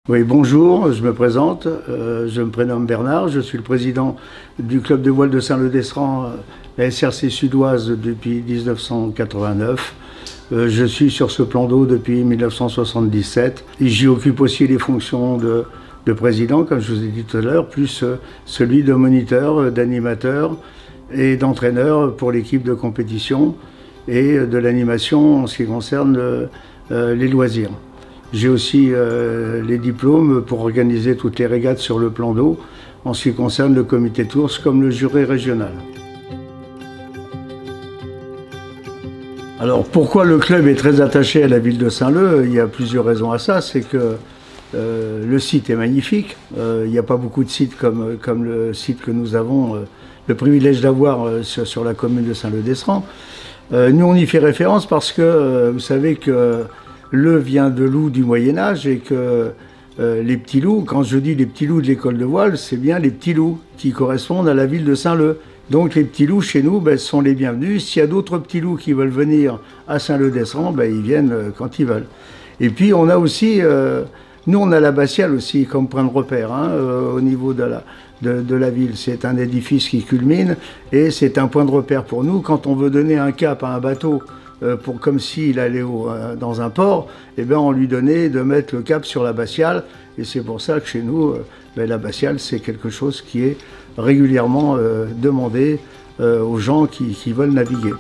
Oui, bonjour, je me présente, je me prénomme Bernard, je suis le président du club de voile de Saint-Leu-d'Estran, la SRC sudoise depuis 1989. Je suis sur ce plan d'eau depuis 1977 et j'y occupe aussi les fonctions de président, comme je vous ai dit tout à l'heure, plus celui de moniteur, d'animateur et d'entraîneur pour l'équipe de compétition et de l'animation en ce qui concerne les loisirs. J'ai aussi les diplômes pour organiser toutes les régates sur le plan d'eau en ce qui concerne le comité Tours comme le jury régional. Alors pourquoi le club est très attaché à la ville de Saint-Leu? Il y a plusieurs raisons à ça. C'est que le site est magnifique. Il n'y a pas beaucoup de sites comme le site que nous avons le privilège d'avoir sur la commune de Saint-Leu-d'Estran. Nous on y fait référence parce que vous savez que le vient de loup du Moyen-Âge et que les petits loups, quand je dis les petits loups de l'école de voile, c'est bien les petits loups qui correspondent à la ville de Saint-Leu. Donc les petits loups chez nous sont les bienvenus. S'il y a d'autres petits loups qui veulent venir à Saint-Leu-d'Estran, ils viennent quand ils veulent. Et puis on a aussi, nous on a l'abbatiale aussi comme point de repère au niveau de la ville. C'est un édifice qui culmine et c'est un point de repère pour nous. Quand on veut donner un cap à un bateau, comme s'il allait dans un port, on lui donnait de mettre le cap sur l'abbatiale. Et c'est pour ça que chez nous, l'abbatiale, c'est quelque chose qui est régulièrement demandé aux gens qui veulent naviguer.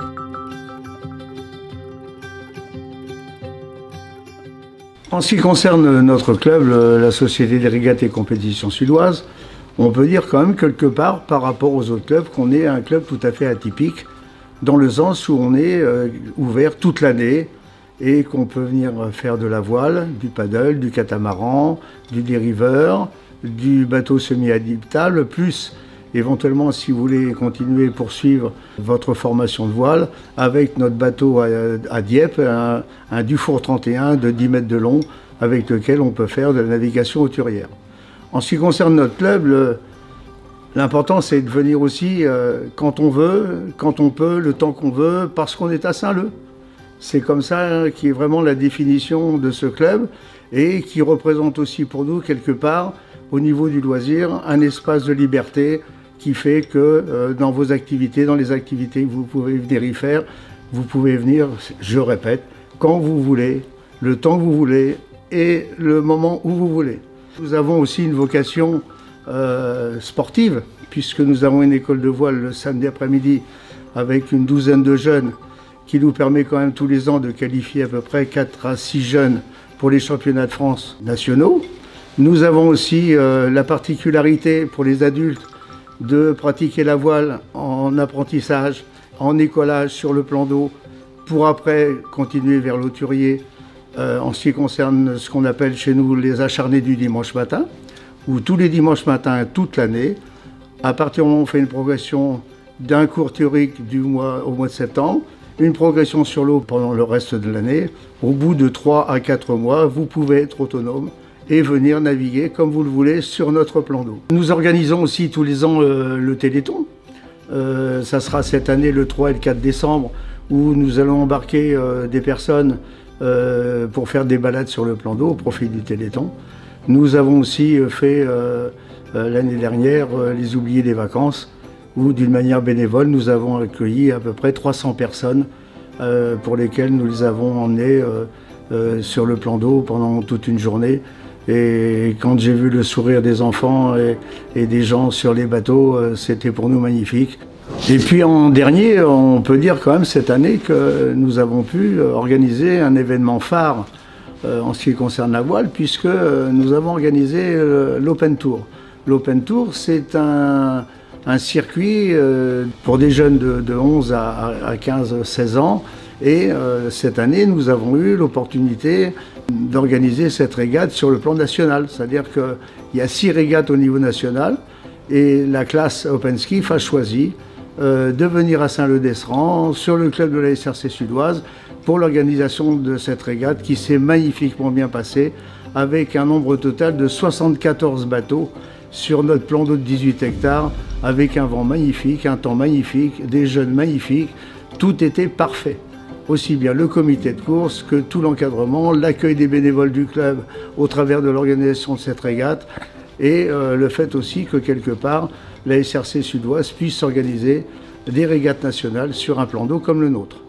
En ce qui concerne notre club, la Société des régates et compétitions sudoises, on peut dire quand même quelque part, par rapport aux autres clubs, qu'on est un club tout à fait atypique, dans le sens où on est ouvert toute l'année et qu'on peut venir faire de la voile, du paddle, du catamaran, du dériveur, du bateau semi-habitable, plus éventuellement si vous voulez continuer et poursuivre votre formation de voile avec notre bateau à Dieppe, un Dufour 31 de 10 mètres de long avec lequel on peut faire de la navigation hauturière. En ce qui concerne notre club, l'important, c'est de venir aussi quand on veut, quand on peut, le temps qu'on veut, parce qu'on est à Saint-Leu. C'est comme ça qui est vraiment la définition de ce club et qui représente aussi pour nous, quelque part, au niveau du loisir, un espace de liberté qui fait que dans vos activités, dans les activités que vous pouvez venir y faire, vous pouvez venir, je répète, quand vous voulez, le temps que vous voulez et le moment où vous voulez. Nous avons aussi une vocation sportive, puisque nous avons une école de voile le samedi après-midi avec une douzaine de jeunes qui nous permet quand même tous les ans de qualifier à peu près 4 à 6 jeunes pour les championnats de France nationaux. Nous avons aussi la particularité pour les adultes de pratiquer la voile en apprentissage, en écolage sur le plan d'eau, pour après continuer vers l'hauturier en ce qui concerne ce qu'on appelle chez nous les acharnés du dimanche matin, où tous les dimanches matins, toute l'année, à partir du moment où on fait une progression d'un cours théorique au mois de septembre, une progression sur l'eau pendant le reste de l'année, au bout de 3 à 4 mois, vous pouvez être autonome et venir naviguer comme vous le voulez sur notre plan d'eau. Nous organisons aussi tous les ans le Téléthon. Ça sera cette année le 3 et le 4 décembre où nous allons embarquer des personnes pour faire des balades sur le plan d'eau au profit du Téléthon. Nous avons aussi fait l'année dernière les oubliés des vacances où d'une manière bénévole nous avons accueilli à peu près 300 personnes pour lesquelles nous les avons emmenés sur le plan d'eau pendant toute une journée. Et quand j'ai vu le sourire des enfants et des gens sur les bateaux, c'était pour nous magnifique. Et puis en dernier, on peut dire quand même cette année que nous avons pu organiser un événement phare en ce qui concerne la voile, puisque nous avons organisé l'Open Tour. L'Open Tour, c'est un circuit pour des jeunes de 11 à 15-16 ans. Et cette année, nous avons eu l'opportunité d'organiser cette régate sur le plan national. C'est-à-dire qu'il y a 6 régates au niveau national et la classe Open Skiff a choisi de venir à Saint-Leu-d'Estran sur le club de la SRC sudoise pour l'organisation de cette régate qui s'est magnifiquement bien passée avec un nombre total de 74 bateaux sur notre plan d'eau de 18 hectares avec un vent magnifique, un temps magnifique, des jeunes magnifiques. Tout était parfait. aussi bien le comité de course que tout l'encadrement, l'accueil des bénévoles du club au travers de l'organisation de cette régate et le fait aussi que quelque part la SRC Sud-Ouest puisse organiser des régates nationales sur un plan d'eau comme le nôtre.